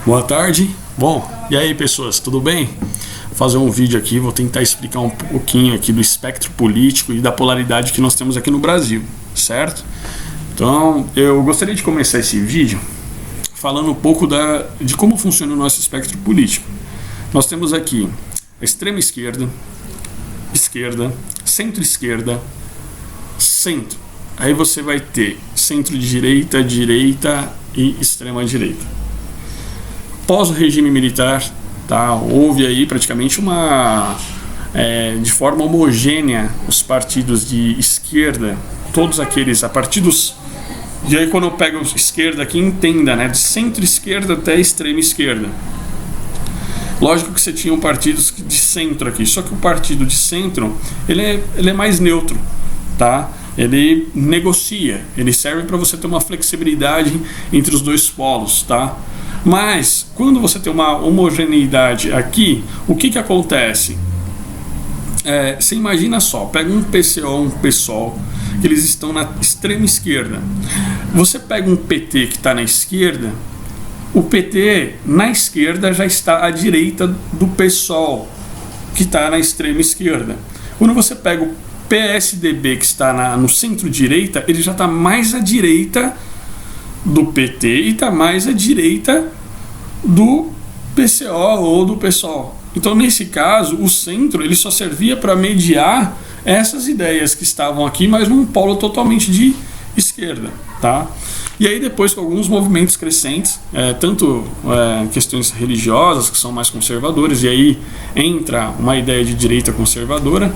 Boa tarde. Bom, e aí pessoas, tudo bem? Vou fazer um vídeo aqui, vou tentar explicar um pouquinho aqui do espectro político e da polaridade que nós temos aqui no Brasil, certo? Então, eu gostaria de começar esse vídeo falando um pouco de como funciona o nosso espectro político. Nós temos aqui a extrema esquerda, esquerda, centro-esquerda, centro. Aí você vai ter centro-direita, direita e extrema-direita. Após o regime militar, tá, houve aí praticamente de forma homogênea os partidos de esquerda, todos aqueles, a partir dos... E aí quando eu pego esquerda aqui, entenda, né, de centro-esquerda até extrema-esquerda. Lógico que você tinha partidos de centro aqui, só que o partido de centro, ele é mais neutro, tá? Ele negocia, ele serve para você ter uma flexibilidade entre os dois polos, tá? Mas, quando você tem uma homogeneidade aqui, o que acontece? Você imagina só, pega um PCO, um PSOL, que eles estão na extrema esquerda. Você pega um PT que está na esquerda, o PT na esquerda já está à direita do PSOL, que está na extrema esquerda. Quando você pega o PSDB, que está no centro-direita, ele já está mais à direita do PT e está mais à direita do PCO ou do PSOL. Então, nesse caso, o centro ele só servia para mediar essas ideias que estavam aqui, mas num polo totalmente de esquerda, tá? E aí depois, com alguns movimentos crescentes, tanto questões religiosas, que são mais conservadores, e aí entra uma ideia de direita conservadora,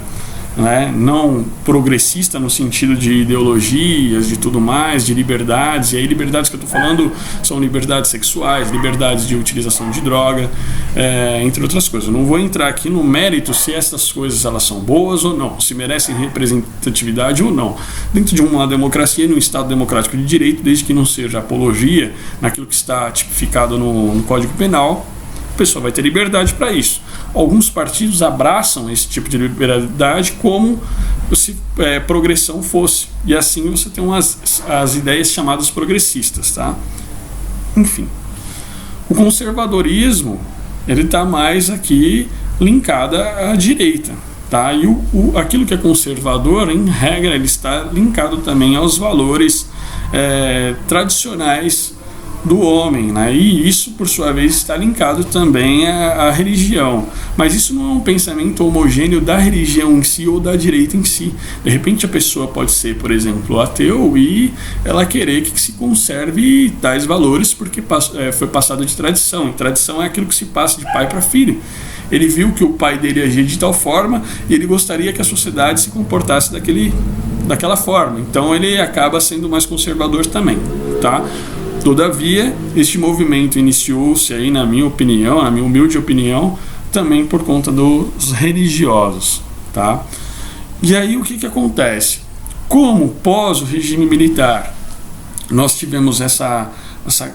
né, não progressista no sentido de ideologias, de tudo mais, de liberdades. E aí liberdades que eu estou falando são liberdades sexuais, liberdades de utilização de droga, entre outras coisas. Eu não vou entrar aqui no mérito se essas coisas elas são boas ou não, se merecem representatividade ou não. Dentro de uma democracia, num Estado democrático de direito, desde que não seja apologia naquilo que está tipificado no Código Penal, a pessoa vai ter liberdade para isso. Alguns partidos abraçam esse tipo de liberdade como se progressão fosse. E assim você tem as ideias chamadas progressistas, tá? Enfim. O conservadorismo, ele está mais aqui linkado à direita, tá? E aquilo que é conservador, em regra, ele está linkado também aos valores tradicionais do homem, né? E isso por sua vez está linkado também à religião, mas isso não é um pensamento homogêneo da religião em si ou da direita em si. De repente a pessoa pode ser, por exemplo, ateu e ela querer que se conserve tais valores porque foi passado de tradição, e tradição é aquilo que se passa de pai para filho. Ele viu que o pai dele agia de tal forma e ele gostaria que a sociedade se comportasse daquela forma, então ele acaba sendo mais conservador também, tá? Todavia, este movimento iniciou-se aí, na minha opinião, na minha humilde opinião, também por conta dos religiosos, tá? E aí o que acontece? Como pós o regime militar nós tivemos essa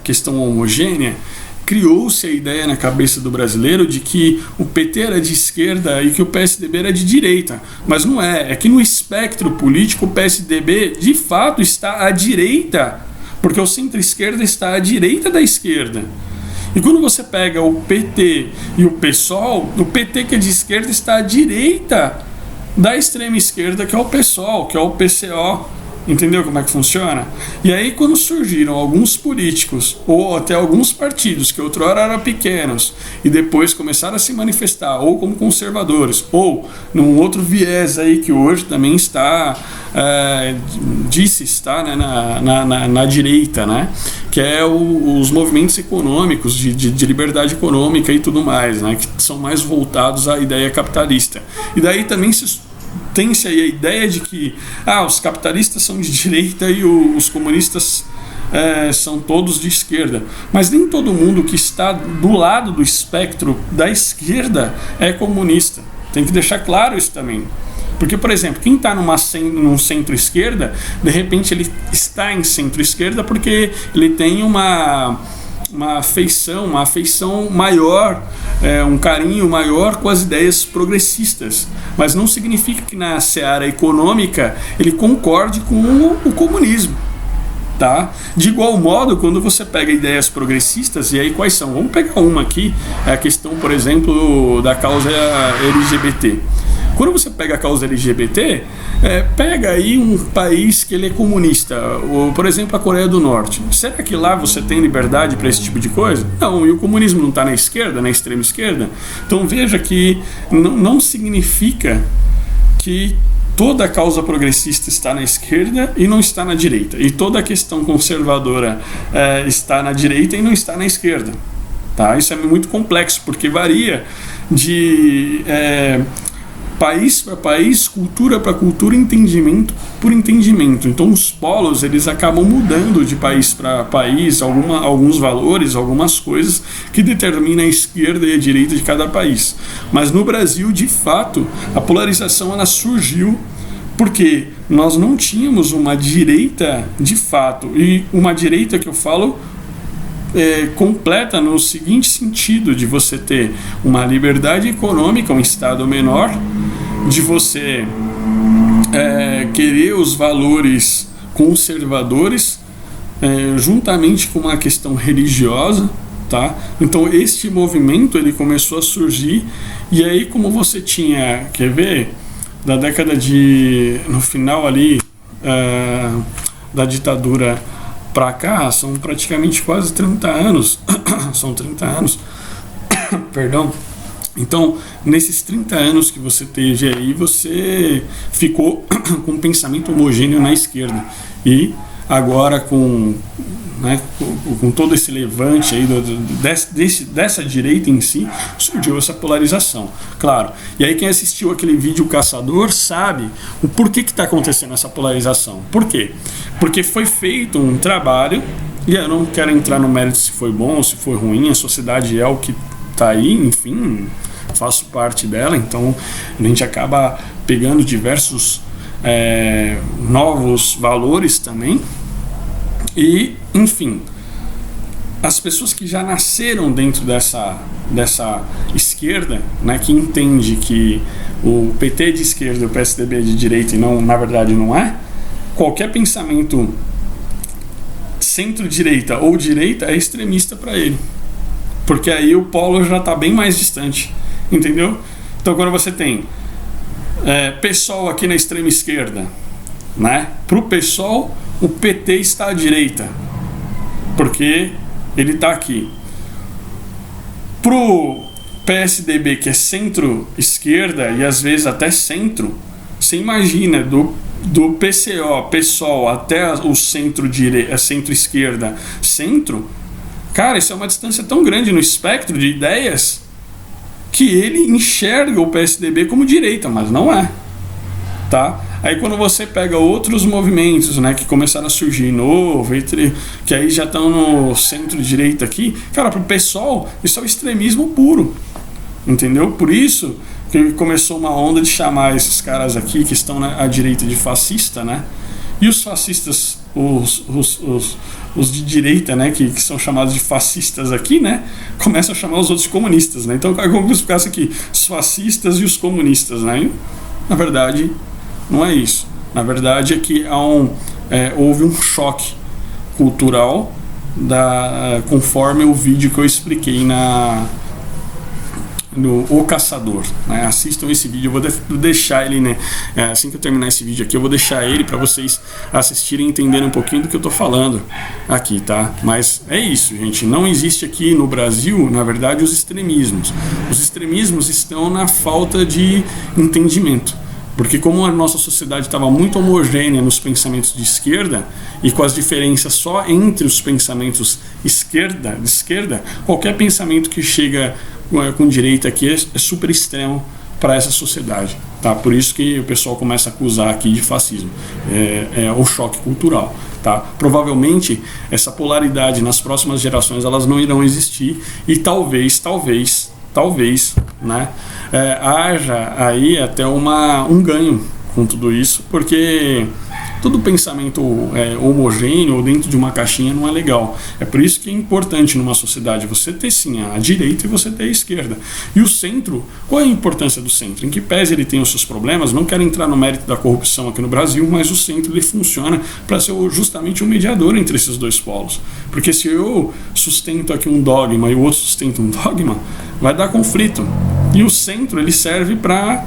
questão homogênea, criou-se a ideia na cabeça do brasileiro de que o PT era de esquerda e que o PSDB era de direita. Mas não é que no espectro político o PSDB de fato está à direita, porque o centro-esquerda está à direita da esquerda. E quando você pega o PT e o PSOL, o PT que é de esquerda está à direita da extrema esquerda, que é o PSOL, que é o PCO. Entendeu como é que funciona? E aí quando surgiram alguns políticos, ou até alguns partidos que outrora eram pequenos, e depois começaram a se manifestar, ou como conservadores, ou num outro viés aí que hoje também está, disse estar, né, na direita, né? Que é os movimentos econômicos, de liberdade econômica e tudo mais, né? Que são mais voltados à ideia capitalista. E daí também tem-se aí a ideia de que os capitalistas são de direita e os comunistas são todos de esquerda. Mas nem todo mundo que está do lado do espectro da esquerda é comunista. Tem que deixar claro isso também. Porque, por exemplo, quem está num centro-esquerda, de repente ele está em centro-esquerda porque ele tem uma afeição maior, um carinho maior com as ideias progressistas, mas não significa que na seara econômica ele concorde com o comunismo. Tá? De igual modo, quando você pega ideias progressistas, e aí quais são? Vamos pegar uma aqui, é a questão, por exemplo, da causa LGBT. Quando você pega a causa LGBT, pega aí um país que ele é comunista, por exemplo, a Coreia do Norte. Será que lá você tem liberdade para esse tipo de coisa? Não, e o comunismo não está na esquerda, na extrema esquerda? Então veja que não significa que toda a causa progressista está na esquerda e não está na direita. E toda a questão conservadora está na direita e não está na esquerda. Tá? Isso é muito complexo, porque varia de país para país, cultura para cultura, entendimento por entendimento. Então os polos eles acabam mudando de país para país, alguns valores, algumas coisas que determinam a esquerda e a direita de cada país. Mas no Brasil, de fato, a polarização ela surgiu porque nós não tínhamos uma direita de fato, e uma direita que eu falo completa no seguinte sentido, de você ter uma liberdade econômica, um Estado menor, de você querer os valores conservadores juntamente com uma questão religiosa, tá? Então este movimento ele começou a surgir, e aí como você tinha, quer ver, da década no final ali da ditadura para cá, são praticamente quase 30 anos, são 30 anos, perdão. Então, nesses 30 anos que você teve aí, você ficou com um pensamento homogêneo na esquerda. E agora com todo esse levante aí dessa direita em si, surgiu essa polarização, claro. E aí quem assistiu aquele vídeo Caçador sabe o porquê que está acontecendo essa polarização. Por quê? Porque foi feito um trabalho, e eu não quero entrar no mérito se foi bom ou se foi ruim, a sociedade é o que está aí, enfim, faço parte dela, então a gente acaba pegando diversos novos valores também. E, enfim, as pessoas que já nasceram dentro dessa esquerda, né, que entende que o PT é de esquerda e o PSDB é de direita e não, na verdade não é, qualquer pensamento centro-direita ou direita é extremista para ele, porque aí o polo já está bem mais distante, entendeu? Então quando você tem PSOL aqui na extrema esquerda, né, para o PSOL o PT está à direita, porque ele está aqui. Pro PSDB, que é centro-esquerda e às vezes até centro, você imagina do PSOL até o centro-esquerda, centro, cara, isso é uma distância tão grande no espectro de ideias que ele enxerga o PSDB como direita, mas não é, tá? Aí quando você pega outros movimentos, né, que começaram a surgir novo, que aí já estão no centro-direita aqui, cara, pro pessoal, isso é o extremismo puro, entendeu? Por isso que começou uma onda de chamar esses caras aqui que estão à direita de fascista, né? E os fascistas, os de direita, né, que são chamados de fascistas aqui, né, começam a chamar os outros comunistas, né? Então, como se ficasse aqui, os fascistas e os comunistas, né? E, na verdade, não é isso. Na verdade é que houve um choque cultural conforme o vídeo que eu expliquei no O Caçador, né? Assistam esse vídeo, eu vou deixar ele, né? Assim que eu terminar esse vídeo aqui, eu vou deixar ele para vocês assistirem e entenderem um pouquinho do que eu tô falando aqui, tá? Mas é isso, gente, não existe aqui no Brasil, na verdade, os extremismos. Os extremismos estão na falta de entendimento. Porque como a nossa sociedade estava muito homogênea nos pensamentos de esquerda, e com as diferenças só entre os pensamentos de esquerda, qualquer pensamento que chega com direita aqui é super extremo para essa sociedade, tá? Por isso que o pessoal começa a acusar aqui de fascismo, é o choque cultural, tá? Provavelmente essa polaridade nas próximas gerações elas não irão existir, e talvez, né, haja aí até um ganho com tudo isso, porque todo pensamento homogêneo ou dentro de uma caixinha não é legal. É por isso que é importante numa sociedade você ter sim a direita e você ter a esquerda. E o centro, qual é a importância do centro? Em que pese ele tem os seus problemas, não quero entrar no mérito da corrupção aqui no Brasil, mas o centro ele funciona para ser justamente um mediador entre esses dois polos. Porque se eu sustento aqui um dogma e o outro sustenta um dogma, vai dar conflito. E o centro ele serve para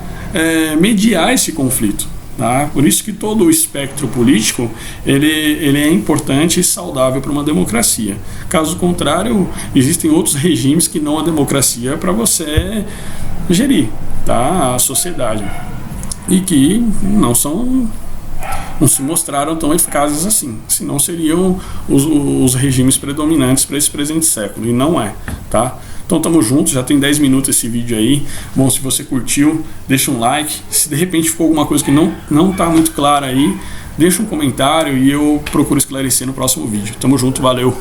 mediar esse conflito. Tá? Por isso que todo o espectro político ele é importante e saudável para uma democracia. Caso contrário, existem outros regimes que não a democracia para você gerir, tá? A sociedade e que não se mostraram tão eficazes assim, senão seriam os regimes predominantes para esse presente século, e não é, tá? Então tamo juntos, já tem 10 minutos esse vídeo aí. Bom, se você curtiu, deixa um like. Se de repente ficou alguma coisa que não tá muito clara aí, deixa um comentário e eu procuro esclarecer no próximo vídeo. Tamo junto, valeu!